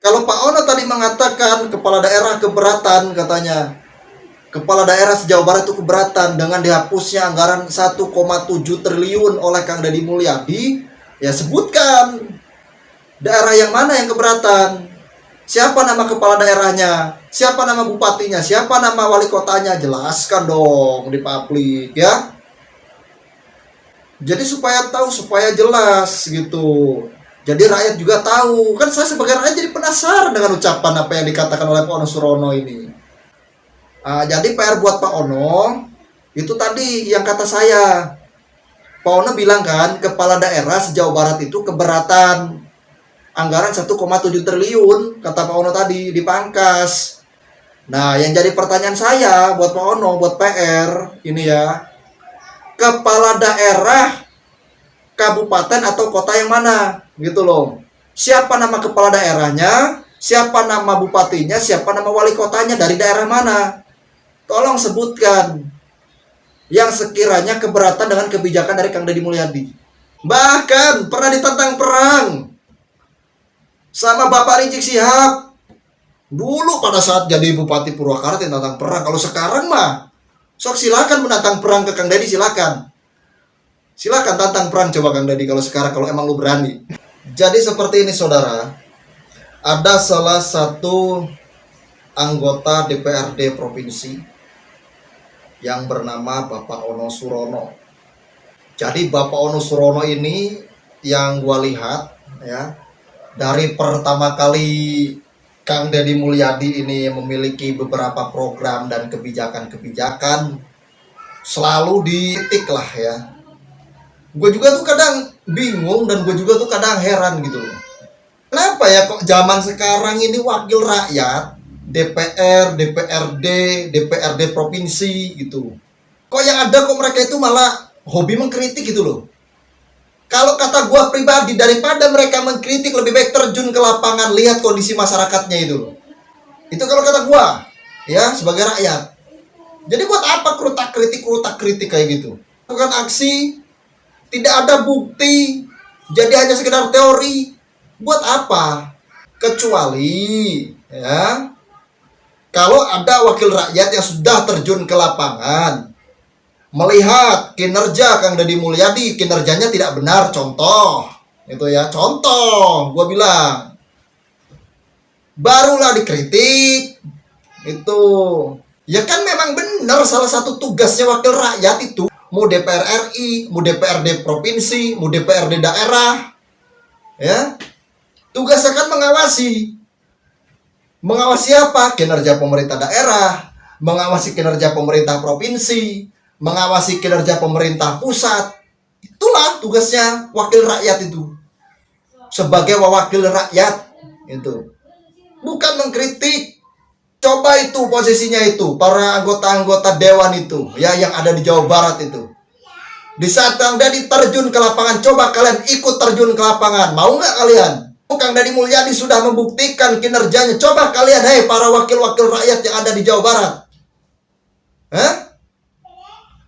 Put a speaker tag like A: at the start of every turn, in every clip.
A: Kalau Pak Ono tadi mengatakan kepala daerah keberatan, katanya kepala daerah sejauh barat itu keberatan dengan dihapusnya anggaran 1,7 triliun oleh Kang Deddy Mulyadi, ya sebutkan daerah yang mana yang keberatan. Siapa nama kepala daerahnya? Siapa nama bupatinya? Siapa nama wali kotanya? Jelaskan dong di publik ya. Jadi supaya tahu, supaya jelas gitu. Jadi rakyat juga tahu. Kan saya sebagai rakyat jadi penasaran dengan ucapan apa yang dikatakan oleh Pak Ono Surono ini. Jadi PR buat Pak Ono itu tadi yang kata saya. Pak Ono bilang kan kepala daerah sejauh barat itu keberatan anggaran 1,7 triliun kata Pak Ono tadi dipangkas. Nah, yang jadi pertanyaan saya buat Pak Ono, buat PR ini ya, kepala daerah kabupaten atau kota yang mana gitu loh. Siapa nama kepala daerahnya, siapa nama bupatinya, siapa nama wali kotanya, dari daerah mana. Tolong sebutkan yang sekiranya keberatan dengan kebijakan dari Kang Deddy Mulyadi. Bahkan pernah ditantang perang sama Bapak Rizik Syihab dulu pada saat jadi Bupati Purwakarta tentang perang. Kalau sekarang mah sok silakan menantang perang ke Kang Deddy, silakan. Silakan tantang perang coba Kang Deddy kalau sekarang, kalau emang lu berani. Jadi seperti ini saudara, ada salah satu anggota DPRD provinsi yang bernama Bapak Ono Surono. Jadi Bapak Ono Surono ini yang gua lihat ya, dari pertama kali Kang Deddy Mulyadi ini memiliki beberapa program dan kebijakan-kebijakan selalu ditik lah ya. Gue juga tuh kadang bingung dan gue juga tuh kadang heran gitu loh. Kenapa ya kok zaman sekarang ini wakil rakyat, DPR, DPRD, DPRD provinsi gitu, kok yang ada kok mereka itu malah hobi mengkritik gitu loh. Kalau kata gue pribadi, daripada mereka mengkritik lebih baik terjun ke lapangan, lihat kondisi masyarakatnya itu loh. Itu kalau kata gue ya sebagai rakyat. Jadi buat apa kerutak kritik kayak gitu? Bukan aksi, tidak ada bukti, jadi hanya sekedar teori. Buat apa? Kecuali ya, kalau ada wakil rakyat yang sudah terjun ke lapangan, melihat kinerja Kang Deddy Mulyadi, kinerjanya tidak benar, contoh itu ya, contoh gue bilang, barulah dikritik. Itu ya kan memang benar salah satu tugasnya wakil rakyat itu, mau DPR RI, mau DPRD provinsi, mau DPRD daerah, ya tugasnya kan mengawasi. Mengawasi apa? Kinerja pemerintah daerah, mengawasi kinerja pemerintah provinsi, mengawasi kinerja pemerintah pusat. Itulah tugasnya wakil rakyat itu, sebagai wakil rakyat itu, bukan mengkritik. Coba itu posisinya itu, para anggota-anggota dewan itu ya yang ada di Jawa Barat itu. Di saat Kang Deddy terjun ke lapangan, coba kalian ikut terjun ke lapangan. Mau nggak kalian? Kang Deddy Mulyadi sudah membuktikan kinerjanya. Coba kalian, hei para wakil-wakil rakyat yang ada di Jawa Barat.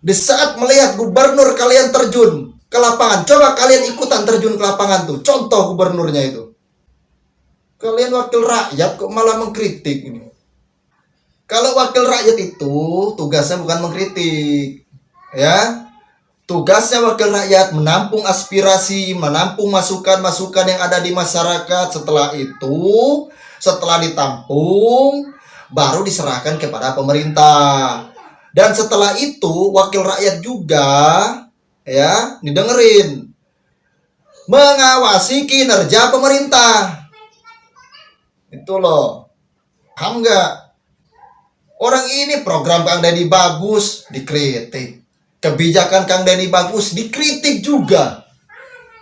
A: Di saat melihat gubernur kalian terjun ke lapangan, coba kalian ikutan terjun ke lapangan tuh. Contoh gubernurnya itu. Kalian wakil rakyat kok malah mengkritik ini. Kalau wakil rakyat itu tugasnya bukan mengkritik, ya. Tugasnya wakil rakyat menampung aspirasi, menampung masukan-masukan yang ada di masyarakat. Setelah itu, setelah ditampung, baru diserahkan kepada pemerintah. Dan setelah itu, wakil rakyat juga, ya, didengerin, mengawasi kinerja pemerintah. Itu loh, paham nggak? Orang ini program Kang Deddy bagus, dikritik. Kebijakan Kang Deddy bagus, dikritik juga.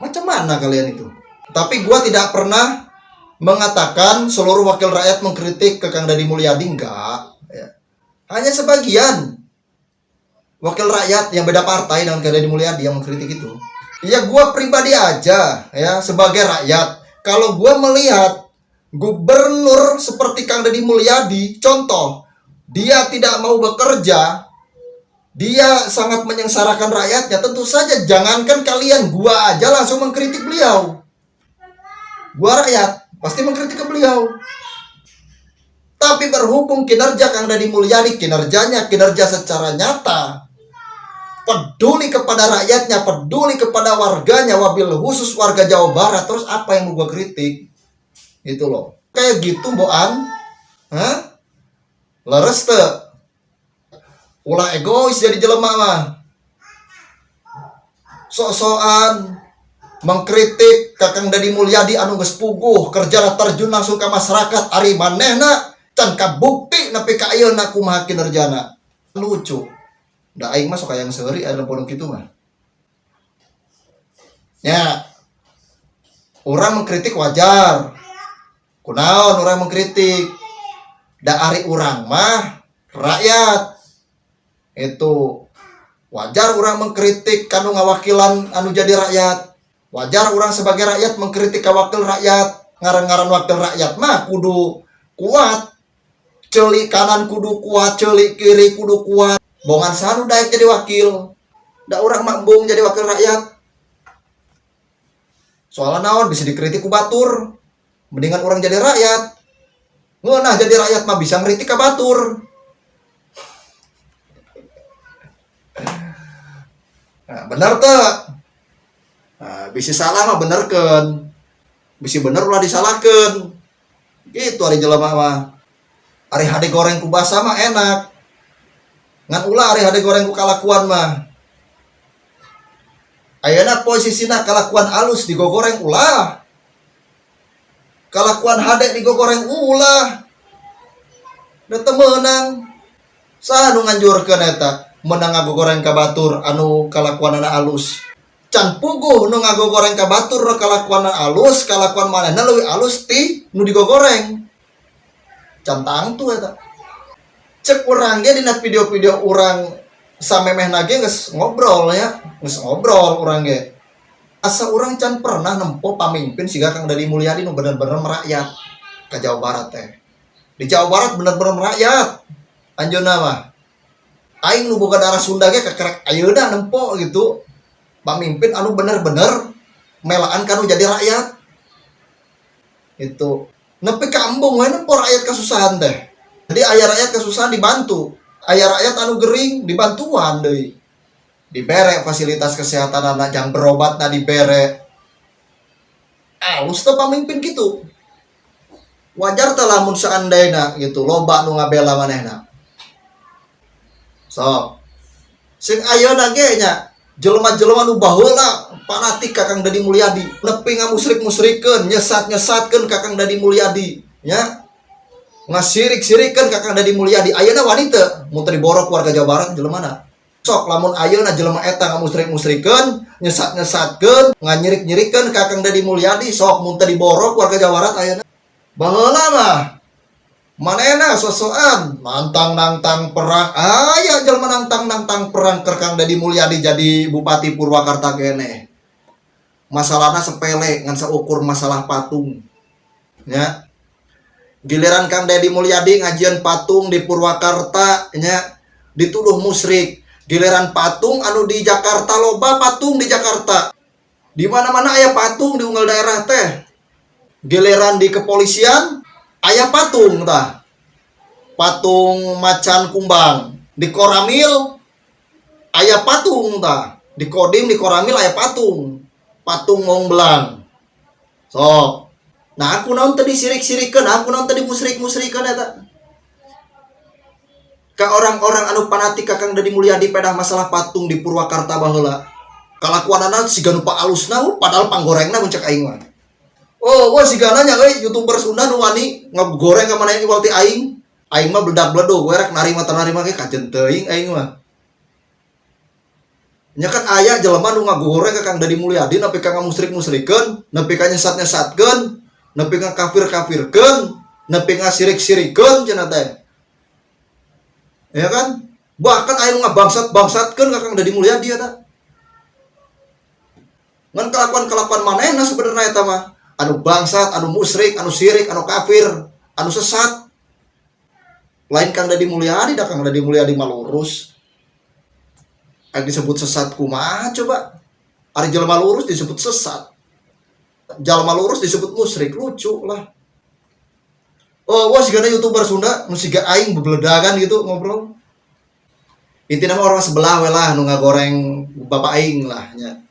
A: Macam mana kalian itu? Tapi gue tidak pernah mengatakan seluruh wakil rakyat mengkritik ke Kang Deddy Mulyadi, enggak. Ya. Hanya sebagian wakil rakyat yang beda partai dengan Kang Deddy Mulyadi yang mengkritik itu. Ya gue pribadi aja ya sebagai rakyat. Kalau gue melihat gubernur seperti Kang Deddy Mulyadi, contoh, dia tidak mau bekerja, dia sangat menyengsarakan rakyatnya, tentu saja jangankan kalian, gua aja langsung mengkritik beliau. Gua rakyat, pasti mengkritik ke beliau. Tapi berhubung kinerja Kang Deddy Mulyadi, kinerja secara nyata, peduli kepada rakyatnya, peduli kepada warganya, wabil khusus warga Jawa Barat, terus apa yang mau gue kritik? Itu loh. Kayak gitu Boan. Hah? Leres te. Ulah egois jadi jelema mah. Sok-sokan mengkritik Kakang Deddy Mulyadi anu geus puguh, kerja terjun langsung ke masyarakat, ari manehna can kabukti nepi ka ayeuna kumaha kinerjana. Lucu. Da aing mah sok aya yang seuri aya podong kitu mah. Ya. Urang mengkritik wajar. Kunaon urang mengkritik? Da ari urang mah rakyat. Itu wajar urang mengkritik kanu ngawakilan anu jadi rakyat. Wajar urang sebagai rakyat mengkritik ka wakil rakyat. Ngaran-ngaran wakil rakyat mah kudu kuat. Celik kanan kudu kuat, celik kiri kudu kuat. Bongan sanu daek jadi wakil. Da urang mambung jadi wakil rakyat. Soalnya naon bisa dikritik ku batur. Mendingan orang jadi rakyat. Ngeunah jadi rakyat mah bisa ngeritik ka batur. Nah, bener teh. Nah, bisa salah mah benerkeun. Bisa bener ulah disalahkeun. Gitu ari jelema mah. Ari hade goreng ku basa mah enak. Ngan ulah ari hade goreng ku kalakuan mah. Ayeuna posisina kalakuan alus digogoreng ulah. Kalakuan hade digogoreng ulah. Da teu meunang. Saha nu nganjurkeun eta? Menang ngagogoreng ka batur anu kalakuanana alus. Can puguh nu ngagogoreng ka batur kalakuanna alus, kalakuan manehna leuwih alus ti nu digogoreng. Can tangtu eta. Cek urang ge dina video-video urang samemehna ge geus ngobrol ya, geus ngobrol urang ge. Asa urang can pernah nempo pamimpin siga Kang Deddy Mulyadi nu bener-bener merakyat ka Jawa Barat teh. Di Jawa Barat bener-bener merakyat. Anjeunna mah aing nu boga darah Sunda ge kekerek ayeuna nempo gitu. Pamimpin anu bener-bener melaan kanu jadi rakyat. Itu nepi ka embung we nempo rakyat kasusahan teh. Jadi aya rakyat kasusahan dibantu, aya rakyat anu gering dibantuan deui. Dibere fasilitas kesehatan anak jang berobatna dibere. Alus teh pamimpin gitu. Wajar teh lamun seandaina gitu loba nu ngabela manehna. So, sing ayeuna ge nya jelema-jelema nu baheula fanatik ka Kang Deddy Mulyadi, nepi ngamusrik-musrikeun, nyesat-nyesatkeun ka Kang Deddy Mulyadi, nya. Ngasirik-sirikeun ka Kang Deddy Mulyadi. Ayeuna wani teu mun teu diborok warga Jawa Barat jelemana. Sok lamun ayeuna jelema eta ngamusrik-musrikeun, nyesat-nyesatkeun, nganyirik-nyirikeun ka Kang Deddy Mulyadi, sok mun teu diborok warga Jawa Barat ayeuna. Baheula mah manehna sosokan nantang-nantang perang. Aya jelema nantang-nantang perang ke Kang Deddy Mulyadi jadi Bupati Purwakarta kene. Masalahna sepele ngan saukur masalah patung. Ya. Giliran Kang Deddy Mulyadi ngajieun patung di Purwakarta nya dituduh musyrik. Giliran patung anu di Jakarta loba patung di Jakarta. Di mana-mana aya patung di unggal daerah teh. Giliran di kepolisian aya patung tah. Patung macan kumbang. Di Koramil aya patung tah. Di Kodim di Koramil aya patung. Patung Mong Belang. So, nah aku naon tadi sirik-sirikeun, aku naon tadi musrik-musrikeun eta. Ka orang-orang anu fanatik ka Kang Deddy Mulyadi pedah masalah patung di Purwakarta baheula. Kalakuanana siga nu paalusna padahal panggorengna mun cek aing mah. Oh, wah sigana nya euy YouTuber Sunda nu wani ngagoreng ka maneh iwal ti aing. Aing mah bledak-bledog we rek narima tanarima ge kajen teuing aing mah. Nya kan aya jelema nu ngagoreng ka Kang Deddy Mulyadi nepi ka ngamusrik-musrikeun, nepi ka nyesat-nyesatkeun, nepi ka kafir-kafirkeun, nepi ka sirik-sirikeun cenah teh. Ya kan? Bahkan aya nu ngabangsat-bangsatkeun ka Kang Deddy Mulyadi eta. Ngan kelakuan-kelakuan manehna sebenarnya eta mah anu bangsat, anu musyrik, anu sirik, anu kafir, anu sesat. Lain Kang Deddy Mulyadi, da Kang Deddy Mulyadi mah lurus. Ari disebut sesat kumaha coba? Ari jelema lurus disebut sesat. Jalma lurus disebut musyrik, lucu lah. Oh, wah sigana YouTuber Sunda nu siga aing bebeledagan gitu ngobrol. Intina mah orang sebelah we lah nu ngagoreng bapak aing lah nya.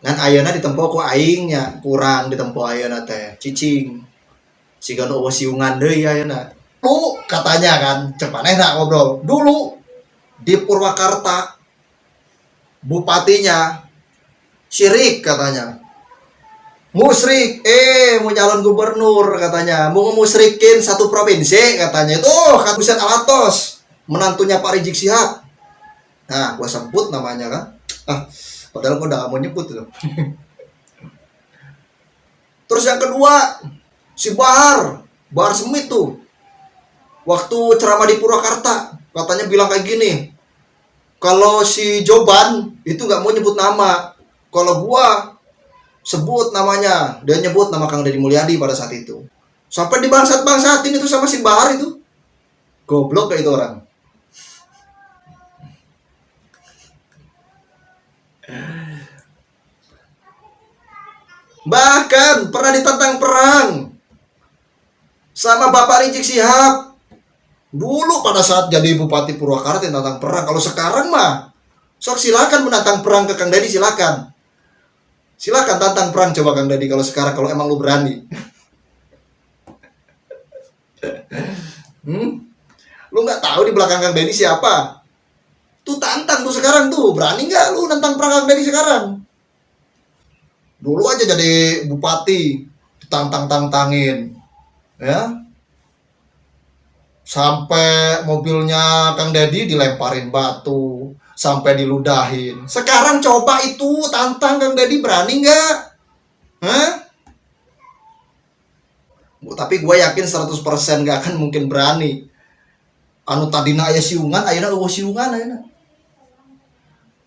A: Ngan ayeuna ditempo ku aing nya, kurang ditempo ayeuna teh cicing. Sigana eueuh siungan deui ayeuna. Lu katanya kan, cek manehna ngobrol. Dulu di Purwakarta bupatinya syirik katanya. Musrik, mau nyalon gubernur katanya, mau musrikin satu provinsi katanya. Itu kan Buset Alatos, menantunya Pak Rizik Sihab. Nah, gua sebut namanya kan. Padahal gua udah gak mau nyebut tuh. Terus yang kedua, si Bahar Smith tuh. Waktu ceramah di Purwakarta, katanya bilang kayak gini. Kalau si Joban itu nggak mau nyebut nama. Kalau gua sebut namanya, dia nyebut nama Kang Deddy Mulyadi pada saat itu. Sampai di bangsat-bangsatin itu sama si Bahar itu. Goblok kayak itu orang. Bahkan pernah ditantang perang sama Bapak Rizik Sihab. Dulu pada saat jadi Bupati Purwakarta tentang perang. Kalau sekarang mah sok silakan menantang perang ke Kang Deddy, silakan. Silakan tantang perang coba Kang Deddy kalau sekarang, kalau emang lu berani. Lu nggak tahu di belakang Kang Deddy siapa? Tuh tantang tuh sekarang tuh, berani nggak lu nantang perang Kang Deddy sekarang? Dulu aja jadi bupati ditantang-tantangin, ya. Sampai mobilnya Kang Deddy dilemparin batu, sampai diludahin. Sekarang coba itu tantang Kang Deddy, berani nggak? Hah? Tapi gue yakin 100% nggak akan mungkin berani. Anu tadina aya siungan, ayeuna eueuh siungan ayeuna.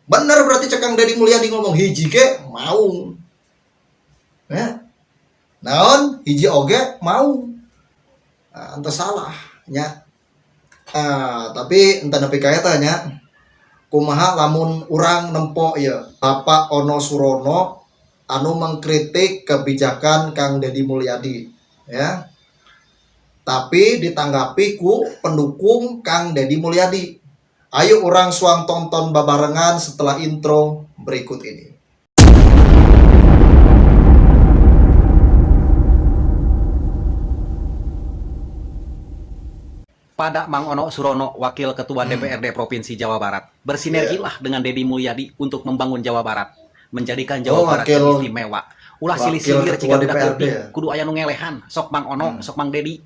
A: Bener berarti cek Kang Deddy Mulyadi ngomong hiji ge mau. Ya. Naon hiji oge mau. Nah, ente salah nya. Tapi ente nepi ka eta nya. Kumaha lamun urang nempo ya Bapak Ono Surono anu mengkritik kebijakan Kang Deddy Mulyadi, ya. Tapi ditanggapi ku pendukung Kang Deddy Mulyadi. Ayo orang suang tonton babarengan setelah intro berikut ini.
B: Pada Mang Ono Surono, Wakil Ketua DPRD Provinsi Jawa Barat, bersinergilah dengan Deddy Mulyadi untuk membangun Jawa Barat, menjadikan Jawa Barat yang istimewa. Ulah silih-silih jika budak leutik, kudu aya nu ngelehan, sok Mang Ono, sok Mang Deddy.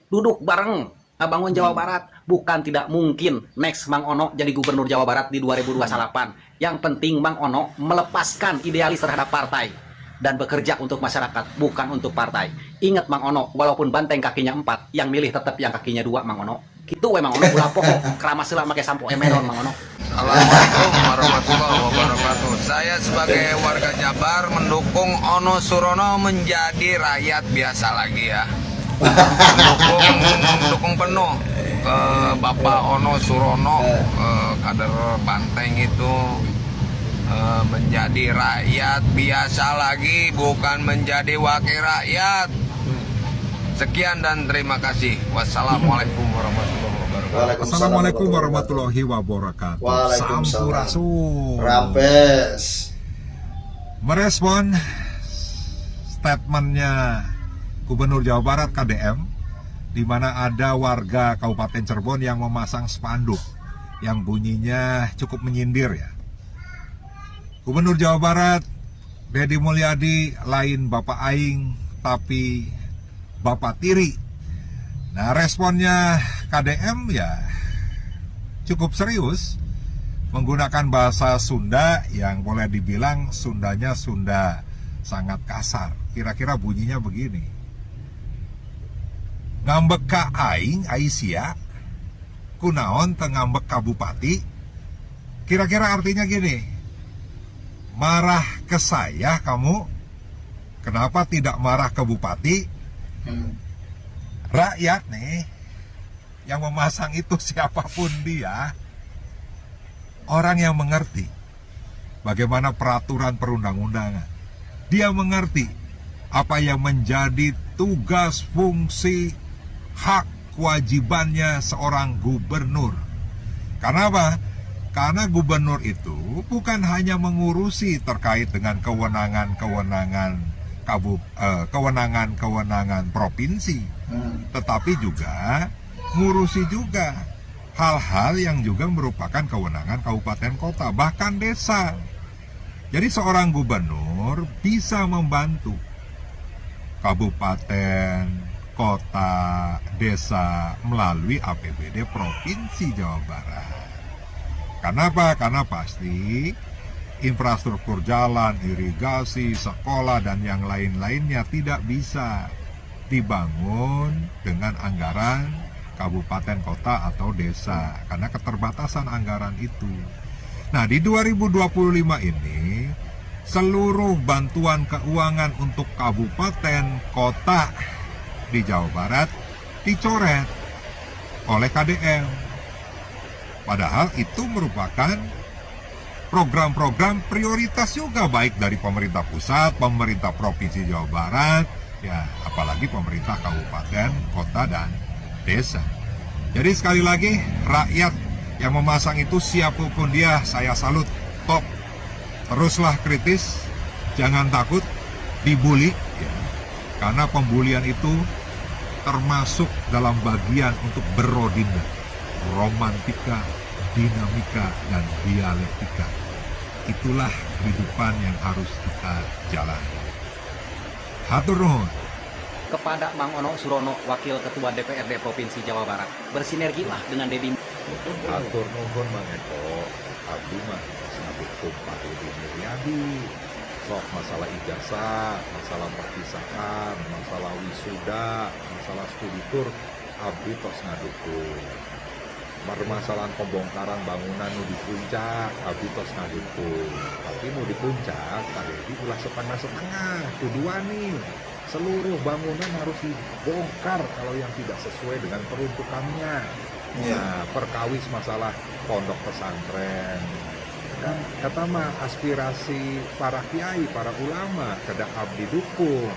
B: Duduk bareng, bangun Jawa Barat. Bukan tidak mungkin next Mang Ono jadi gubernur Jawa Barat di 2028. Yang penting Mang Ono melepaskan idealis terhadap partai dan bekerja untuk masyarakat, bukan untuk partai. Ingat Mang Ono, walaupun banteng kakinya 4, yang milih tetap yang kakinya 2 Mang Ono. Gitu we Mang Ono, ulah pokok keramas heula make sampo emeron Mang Ono.
C: Assalamualaikum warahmatullahi wabarakatuh. Saya sebagai warga Jabar mendukung Ono Surono menjadi rakyat biasa lagi ya. Mendukung penuh ke Bapak Ono Surono, kader Banteng itu menjadi rakyat biasa lagi, bukan menjadi wakil rakyat. Sekian dan terima kasih. Wassalamualaikum warahmatullahi wabarakatuh.
D: Assalamualaikum warahmatullahi wabarakatuh.
A: Waalaikumsalam. Rampes
D: merespon statementnya Gubernur Jawa Barat KDM, di mana ada warga Kabupaten Cirebon yang memasang spanduk yang bunyinya cukup menyindir ya. Gubernur Jawa Barat Deddy Mulyadi lain Bapak Aing tapi Bapak Tiri. Nah, responnya KDM ya cukup serius, menggunakan bahasa Sunda yang boleh dibilang Sundanya Sunda sangat kasar. Kira-kira bunyinya begini: ngambek ka aing Aisyah kunaon teu ngambek ka bupati. Kira-kira artinya gini: marah ke saya kamu, kenapa tidak marah ke bupati? Rakyat nih yang memasang itu, siapapun dia, orang yang mengerti bagaimana peraturan perundang-undangan. Dia mengerti apa yang menjadi tugas fungsi hak kewajibannya seorang gubernur. Karena apa? Karena gubernur itu bukan hanya mengurusi terkait dengan kewenangan provinsi, tetapi juga ngurusi juga hal-hal yang juga merupakan kewenangan kabupaten kota, bahkan desa. Jadi seorang gubernur bisa membantu kabupaten, kota, desa melalui APBD Provinsi Jawa Barat. Kenapa? Karena pasti infrastruktur jalan, irigasi, sekolah, dan yang lain-lainnya tidak bisa dibangun dengan anggaran kabupaten, kota, atau desa. Karena keterbatasan anggaran itu. Nah, di 2025 ini, seluruh bantuan keuangan untuk kabupaten, kota di Jawa Barat dicoret oleh KDM. Padahal itu merupakan program-program prioritas juga, baik dari pemerintah pusat, pemerintah provinsi Jawa Barat, ya apalagi pemerintah kabupaten, kota, dan desa. Jadi sekali lagi, rakyat yang memasang itu siapapun dia, saya salut, top. Teruslah kritis, jangan takut dibully, ya. Karena pembulian itu termasuk dalam bagian untuk berodinda, romantika, dinamika, dan dialektika. Itulah kehidupan yang harus kita jalani. Hatur nuhun.
B: Kepada Mang Ono Surono, Wakil Ketua DPRD Provinsi Jawa Barat, bersinergilah dengan Deddy.
D: Hatur nuhun Mang Eko, abdi mah sabukum Pak Deddy Mulyadi. Sok masalah ijazah, masalah perpisahan, masalah wisuda, masalah studi tur, abdi tos ngadukung. Permasalahan pembongkaran bangunan nu di puncak, abdi tos ngadukung. Tapi nu di puncak, Pak Deddy ulah setengah-setengah, tuduhan nih. Seluruh bangunan harus dibongkar kalau yang tidak sesuai dengan peruntukannya. Nah, perkawis masalah pondok pesantren. Dan kata mah aspirasi para kiai, para ulama, kedah abdi dukung.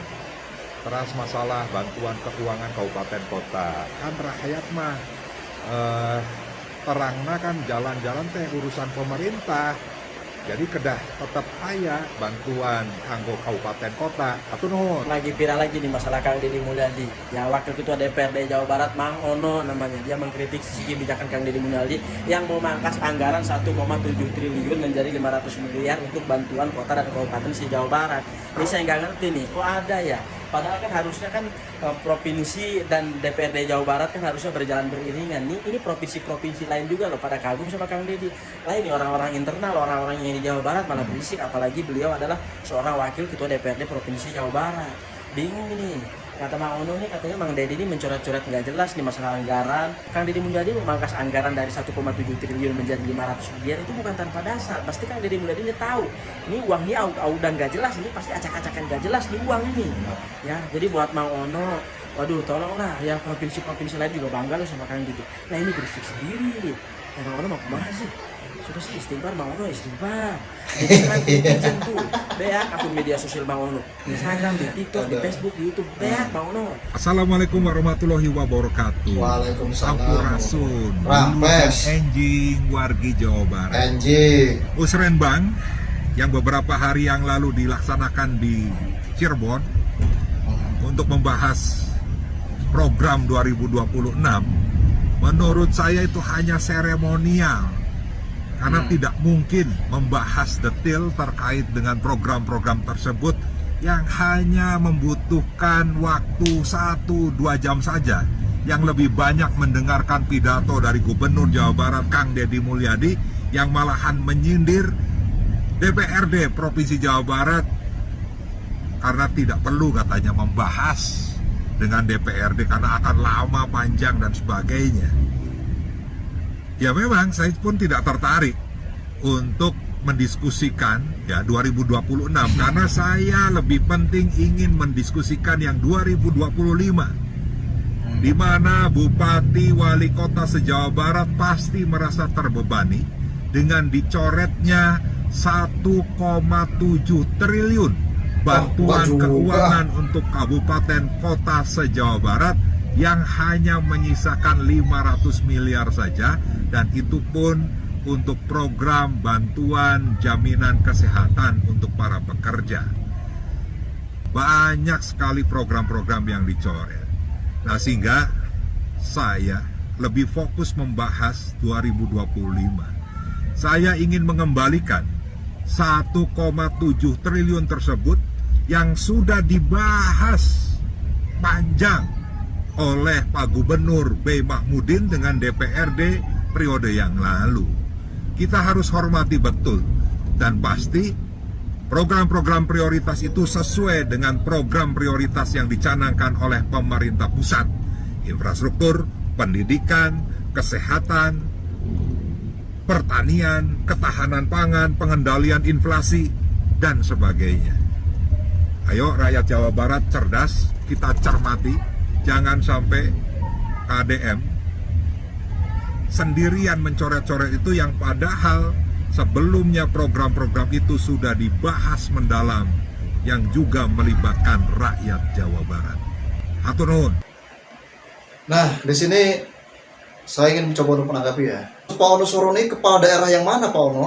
D: Terus masalah bantuan keuangan kabupaten kota, kan rakyat mah terangna kan jalan-jalan teh urusan pemerintah. Jadi kedah tetap aya bantuan kanggo kabupaten kota. Atuh nuhun.
E: Lagi viral lagi nih masalah Kang Deddy Mulyadi. Ya, Wakil Ketua DPRD Jawa Barat Mang Ono namanya. Dia mengkritik sisi kebijakan Kang Deddy Mulyadi yang memangkas anggaran 1,7 triliun menjadi 500 miliar untuk bantuan kota dan kabupaten di Jawa Barat. Ini saya nggak ngerti nih, kok ada ya? Padahal kan harusnya kan provinsi dan DPRD Jawa Barat kan harusnya berjalan beriringan. Ini provinsi-provinsi lain juga loh pada kagum sama Kang Deddy. Lain nih orang-orang internal, orang-orang yang di Jawa Barat malah berisik, apalagi beliau adalah seorang wakil ketua DPRD Provinsi Jawa Barat. Bingung nih. Kata Mang Ono nih katanya Mang Deddy ini mencoret-coret nggak jelas nih masalah anggaran. Kang Deddy Mulyadi memangkas anggaran dari 1,7 triliun menjadi 500 miliar itu bukan tanpa dasar. Pasti Kang Deddy Mulyadi ini tahu. Ini uang ini udah nggak jelas, ini pasti acak-acakan nggak jelas di uang ini. Ya, jadi buat Mang Ono, waduh tolonglah ya provinsi-provinsi lain juga bangga loh sama Kang Deddy. Nah ini berisik sendiri. Ya Mang Ono mau kemana sih? Sudah sih istighfar Mang Ono, istighfar. Instagram tuh, beak akun media sosial Mang Ono. Instagram, di TikTok, di Facebook, di YouTube, beak Mang Ono.
D: Assalamualaikum warahmatullahi wabarakatuh.
A: Waalaikumsalam.
D: Sampurasun.
A: Rampes.
D: Enjing wargi Jawa Barat.
A: Anjing.
D: Usrenbang yang beberapa hari yang lalu dilaksanakan di Cirebon untuk membahas program 2026. Menurut saya itu hanya seremonial. Karena tidak mungkin membahas detail terkait dengan program-program tersebut yang hanya membutuhkan waktu 1-2 jam saja. Yang lebih banyak mendengarkan pidato dari Gubernur Jawa Barat Kang Deddy Mulyadi yang malahan menyindir DPRD Provinsi Jawa Barat karena tidak perlu katanya membahas dengan DPRD karena akan lama, panjang, dan sebagainya. Ya memang saya pun tidak tertarik untuk mendiskusikan ya 2026 karena saya lebih penting ingin mendiskusikan yang 2025 di mana bupati wali kota se-Jawa Barat pasti merasa terbebani dengan dicoretnya 1,7 triliun bantuan keuangan untuk kabupaten kota se-Jawa Barat yang hanya menyisakan 500 miliar saja, dan itu pun untuk program bantuan jaminan kesehatan untuk para pekerja. Banyak sekali program-program yang dicoret. Nah, sehingga saya lebih fokus membahas 2025. Saya ingin mengembalikan 1,7 triliun tersebut yang sudah dibahas panjang oleh Pak Gubernur B. Mahmudin dengan DPRD periode yang lalu. Kita harus hormati betul, dan pasti program-program prioritas itu sesuai dengan program prioritas yang dicanangkan oleh pemerintah pusat. Infrastruktur, pendidikan, kesehatan, pertanian, ketahanan pangan, pengendalian inflasi, dan sebagainya. Ayo rakyat Jawa Barat cerdas, kita cermati, jangan sampai KDM sendirian mencoret-coret itu yang padahal sebelumnya program-program itu sudah dibahas mendalam yang juga melibatkan rakyat Jawa Barat. Hatur nuhun.
A: Nah, di sini saya ingin mencoba untuk menanggapi ya. Pak Ono Surono ini kepala daerah yang mana, Pak Ono?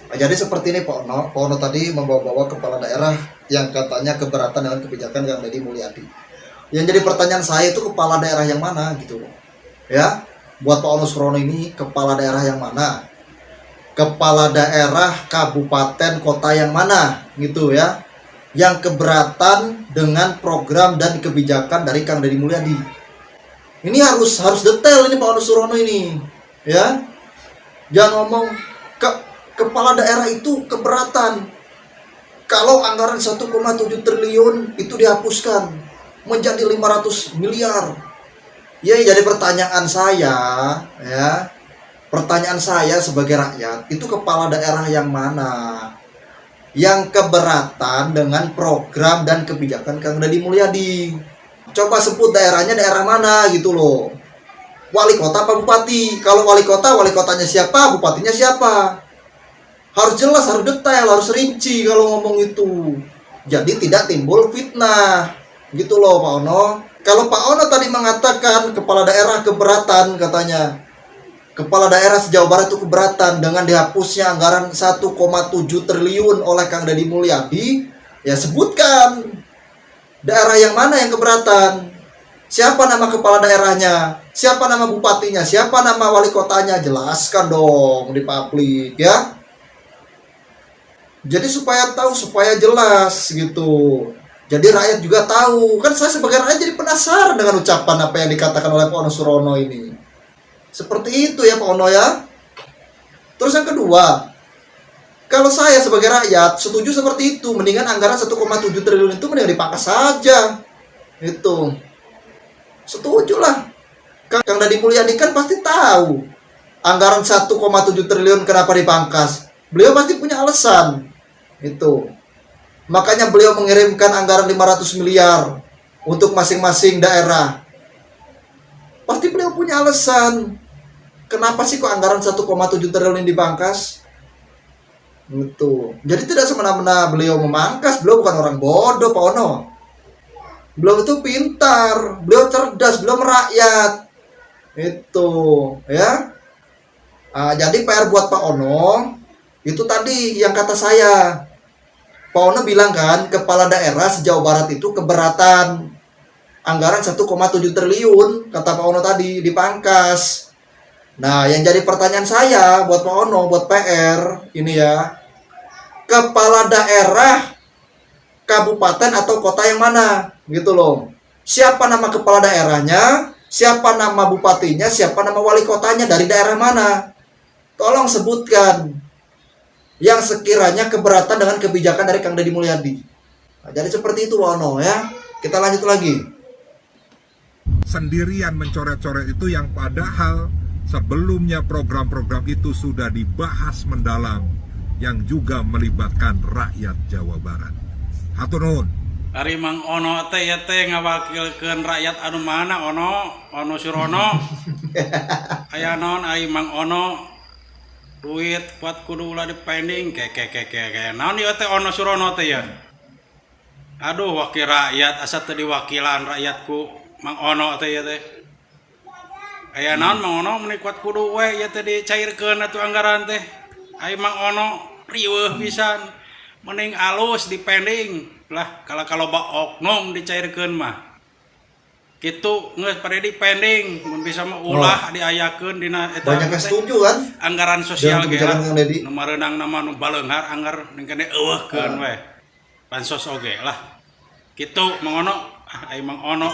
A: Jadi seperti ini Pak Ono. Pak Ono tadi membawa-bawa kepala daerah yang katanya keberatan dengan kebijakan Kang Deddy Mulyadi. Yang jadi pertanyaan saya itu kepala daerah yang mana gitu loh. Ya, buat Pak Ono Surono ini kepala daerah yang mana? Kepala daerah kabupaten kota yang mana gitu ya? Yang keberatan dengan program dan kebijakan dari Kang Deddy Mulyadi. Ini harus detail ini Pak Ono Surono ini, ya. Jangan ngomong kepala daerah itu keberatan kalau anggaran 1,7 triliun itu dihapuskan menjadi 500 miliar. Ya, jadi pertanyaan saya, ya. Pertanyaan saya sebagai rakyat, itu kepala daerah yang mana yang keberatan dengan program dan kebijakan Kang Deddy Mulyadi? Coba sebut daerahnya daerah mana gitu loh. Wali kota apa bupati? Kalau wali kotanya siapa, bupatinya siapa? Harus jelas, harus detail, harus rinci kalau ngomong itu. Jadi tidak timbul fitnah. Gitu loh Pak Ono. Kalau Pak Ono tadi mengatakan kepala daerah keberatan katanya. Kepala daerah se-Jawa Barat itu keberatan dengan dihapusnya anggaran 1,7 triliun oleh Kang Deddy Mulyadi. Ya sebutkan daerah yang mana yang keberatan? Siapa nama kepala daerahnya? Siapa nama bupatinya? Siapa nama wali kotanya? Jelaskan dong di publik ya. Jadi supaya tahu, supaya jelas gitu. Jadi rakyat juga tahu. Kan saya sebagai rakyat jadi penasaran dengan ucapan apa yang dikatakan oleh Pak Ono Surono ini. Seperti itu ya Pak Ono ya. Terus yang kedua, kalau saya sebagai rakyat setuju seperti itu, mendingan anggaran 1,7 triliun itu mendingan dipangkas saja. Itu. Setuju lah. Kang Deddy Mulyadi kan pasti tahu anggaran 1,7 triliun kenapa dipangkas. Beliau pasti punya alasan. Itu. Makanya beliau mengirimkan anggaran 500 miliar untuk masing-masing daerah. Pasti beliau punya alasan. Kenapa sih kok anggaran 1,7 triliun dipangkas? Gitu. Jadi tidak semena-mena beliau memangkas, beliau bukan orang bodoh Pak Ono. Beliau itu pintar, beliau cerdas, beliau merakyat. Itu, ya. Jadi PR buat Pak Ono itu tadi yang kata saya. Pak Ono bilang kan, kepala daerah se-Jawa Barat itu keberatan anggaran 1,7 triliun, kata Pak Ono tadi, dipangkas. Nah, yang jadi pertanyaan saya buat Pak Ono, buat PR ini ya, kepala daerah kabupaten atau kota yang mana gitu loh. Siapa nama kepala daerahnya, siapa nama bupatinya, siapa nama wali kotanya, dari daerah mana? Tolong sebutkan yang sekiranya keberatan dengan kebijakan dari Kang Deddy Mulyadi. Nah, jadi seperti itu Pak Ono ya. Kita lanjut lagi.
D: Sendirian mencoret-coret itu yang padahal sebelumnya program-program itu sudah dibahas mendalam yang juga melibatkan rakyat Jawa Barat. Hatur nuhun.
F: Ari Mang Ono teh ya teh ngawakilkeun rakyat anu mana Ono Surono. Aya naon ai Mang Ono duit buat kudu ulah dipending ke naon ieu teh Ono Surono teh ya. Aduh, wakil rakyat asa teu diwakilan rakyatku Mang Ono teh ya teh. Aya naon Mang Ono menikmat kudu we ya teh dicairkeun atuh anggaran teh. Ai Mang Ono riweuh pisan. Mending alus dipending lah kalau oknum dicairkeun mah. Kitu geus pade dipending mun bisa mah ulah diayakeun dina eta.
A: Banyak yang setuju kan?
F: Anggaran sosial ge.
A: Nu
F: mareunang nama nu baleunghar anggar ningkene eueuhkeun we. Bansos oge lah. Kitu Mang Ono, ai Mang Ono.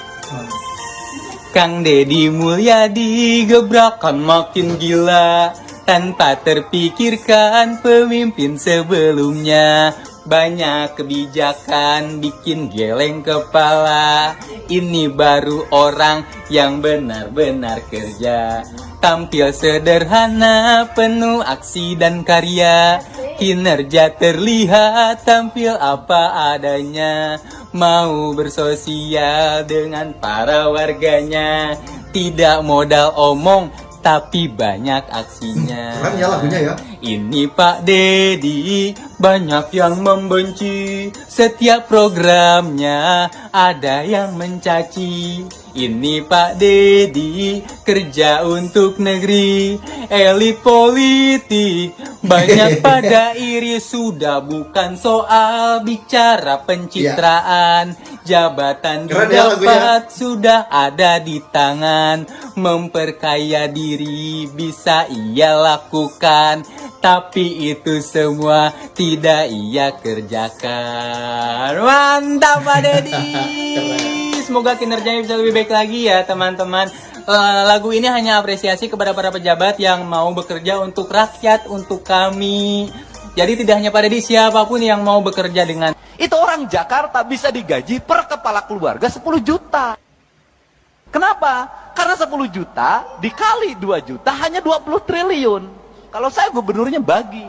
G: Kang Deddy Mulyadi gebrakan makin gila tanpa terpikirkan pemimpin sebelumnya. Banyak kebijakan bikin geleng kepala. Ini baru orang yang benar-benar kerja. Tampil sederhana, penuh aksi dan karya. Kinerja terlihat, tampil apa adanya. Mau bersosial dengan para warganya. Tidak modal omong, tapi banyak aksinya.
A: Keren ya lagunya ya.
G: Ini Pak Deddy banyak yang membenci. Setiap programnya ada yang mencaci. Ini Pak Deddy kerja untuk negeri. Elit politik banyak pada iri. Sudah bukan soal bicara pencitraan. Jabatan didapat sudah ada di tangan. Memperkaya diri bisa ia lakukan, tapi itu semua tidak ia kerjakan. Mantap Pak Deddy. Semoga kinerjanya bisa lebih baik lagi ya teman-teman. Lagu ini hanya apresiasi kepada para pejabat yang mau bekerja untuk rakyat, untuk kami. Jadi tidak hanya Pak Deddy, siapapun yang mau bekerja dengan
H: itu orang Jakarta bisa digaji per kepala keluarga 10 juta. Kenapa? Karena 10 juta dikali 2 juta hanya 20 triliun. Kalau saya gubernurnya bagi.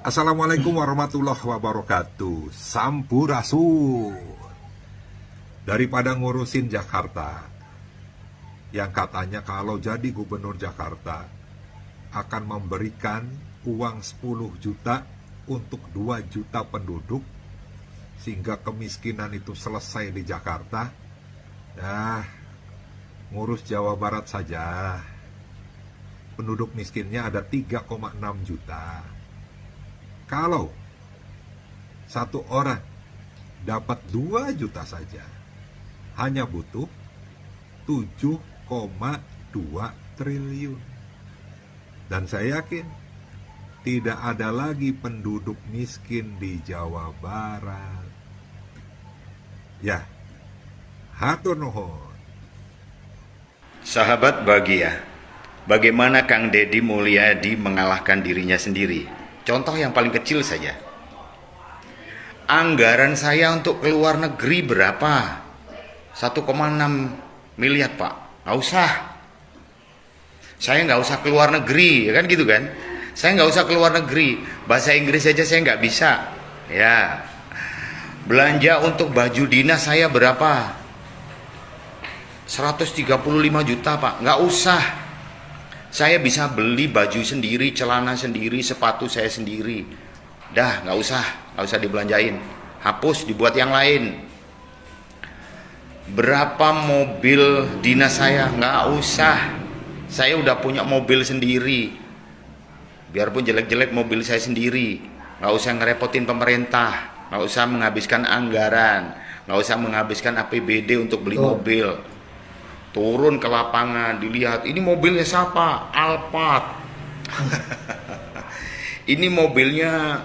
D: Assalamualaikum warahmatullahi wabarakatuh. Sampurasun. Daripada ngurusin Jakarta, yang katanya kalau jadi gubernur Jakarta akan memberikan uang 10 juta untuk 2 juta penduduk, sehingga kemiskinan itu selesai di Jakarta. Nah, ngurus Jawa Barat saja, penduduk miskinnya ada 3,6 juta. Kalau satu orang dapat 2 juta saja, hanya butuh 7,2 triliun. Dan saya yakin tidak ada lagi penduduk miskin di Jawa Barat. Ya, hatur nuhun.
I: Sahabat bahagia, bagaimana Kang Deddy Mulyadi mengalahkan dirinya sendiri? Contoh yang paling kecil saja. Anggaran saya untuk keluar negeri berapa? 1,6 miliar Pak. Nggak usah. Saya nggak usah keluar negeri, ya kan gitu kan? Saya nggak usah keluar negeri. Bahasa Inggris saja saya nggak bisa. Ya. Belanja untuk baju dinas saya berapa? 135 juta Pak. Nggak usah. Saya bisa beli baju sendiri, celana sendiri, sepatu saya sendiri. Dah, nggak usah dibelanjain. Hapus, dibuat yang lain. Berapa mobil dinas saya? Nggak usah. Saya udah punya mobil sendiri. Biarpun jelek-jelek mobil saya sendiri. Nggak usah ngerepotin pemerintah. Nggak usah menghabiskan anggaran. Nggak usah menghabiskan APBD untuk beli mobil. Turun ke lapangan, dilihat, ini mobilnya siapa? Alphard. Ini mobilnya,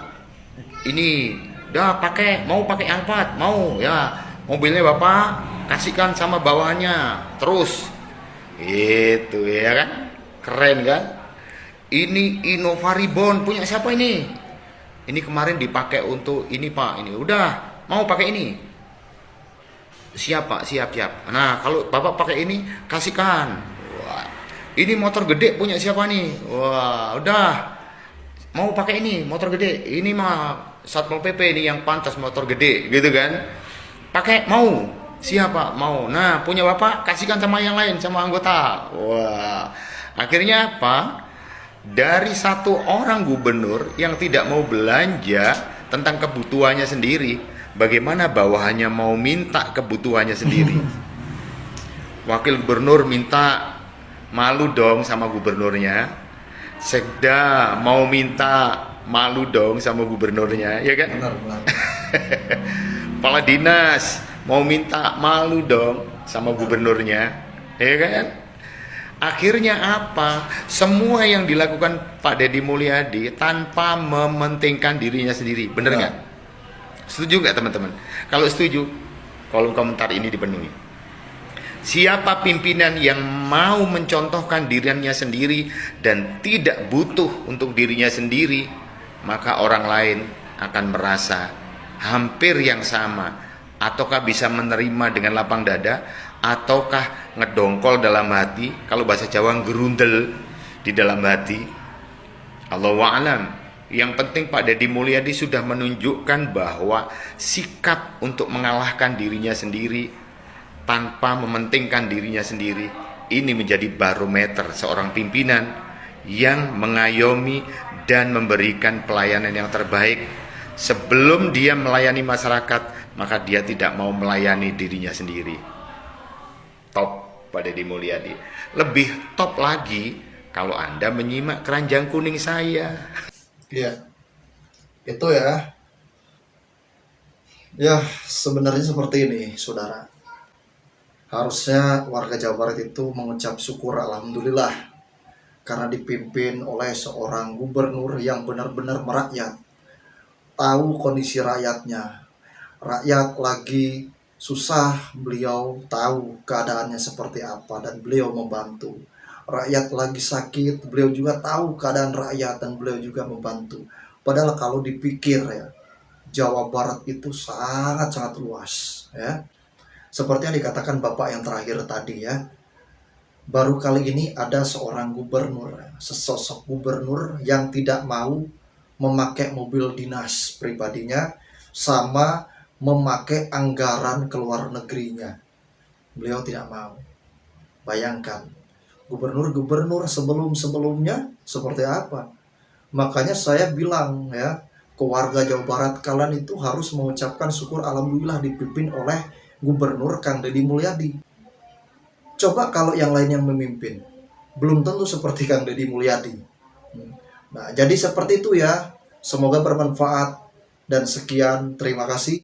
I: ini, dah pakai, mau pakai Alphard, mau ya. Mobilnya Bapak, kasihkan sama bawahannya, terus. Itu ya kan, keren kan? Ini Innova Reborn, punya siapa ini? Ini kemarin dipakai untuk ini Pak, ini udah, mau pakai ini. Siap Pak, siap. Nah kalau Bapak pakai ini, kasihkan. Wah, ini motor gede punya siapa nih? Wah, udah, mau pakai ini motor gede. Ini mah Satpol PP ini yang pantas motor gede, gitu kan? Pakai, mau? Siap Pak, mau. Nah punya Bapak, kasihkan sama yang lain, sama anggota. Wah, akhirnya apa? Dari satu orang gubernur yang tidak mau belanja tentang kebutuhannya sendiri, bagaimana bawahannya mau minta kebutuhannya sendiri. Wakil gubernur minta, malu dong sama gubernurnya. Sekda mau minta, malu dong sama gubernurnya, ya kan?
A: Benar, benar.
I: Kepala dinas mau minta, malu dong sama gubernurnya, ya kan? Akhirnya apa? Semua yang dilakukan Pak Deddy Mulyadi tanpa mementingkan dirinya sendiri, bener nggak? Setuju nggak teman-teman? Kalau setuju, kolom komentar ini dipenuhi. Siapa pimpinan yang mau mencontohkan dirinya sendiri dan tidak butuh untuk dirinya sendiri, maka orang lain akan merasa hampir yang sama, ataukah bisa menerima dengan lapang dada, ataukah ngedongkol dalam hati, kalau bahasa Jawa gerundel di dalam hati. Allahu a'lam. Yang penting Pak Deddy Mulyadi sudah menunjukkan bahwa sikap untuk mengalahkan dirinya sendiri tanpa mementingkan dirinya sendiri, ini menjadi barometer seorang pimpinan yang mengayomi dan memberikan pelayanan yang terbaik. Sebelum dia melayani masyarakat, maka dia tidak mau melayani dirinya sendiri. Top Pak Deddy Mulyadi. Lebih top lagi kalau Anda menyimak keranjang kuning saya.
A: Iya, itu ya. Ya, sebenarnya seperti ini, saudara. Harusnya warga Jawa Barat itu mengucap syukur alhamdulillah karena dipimpin oleh seorang gubernur yang benar-benar merakyat. Tahu kondisi rakyatnya. Rakyat lagi susah, beliau tahu keadaannya seperti apa dan beliau membantu. Rakyat lagi sakit, beliau juga tahu keadaan rakyat dan beliau juga membantu. Padahal kalau dipikir ya, Jawa Barat itu sangat-sangat luas ya. Seperti yang dikatakan Bapak yang terakhir tadi ya. Baru kali ini ada seorang gubernur, sesosok gubernur yang tidak mau memakai mobil dinas pribadinya sama memakai anggaran ke luar negerinya. Beliau tidak mau. Bayangkan, gubernur-gubernur sebelum-sebelumnya seperti apa. Makanya saya bilang ya, ke warga Jawa Barat, kalian itu harus mengucapkan syukur alhamdulillah dipimpin oleh Gubernur Kang Deddy Mulyadi. Coba kalau yang lain yang memimpin, belum tentu seperti Kang Deddy Mulyadi. Nah, jadi seperti itu ya. Semoga bermanfaat dan sekian, terima kasih.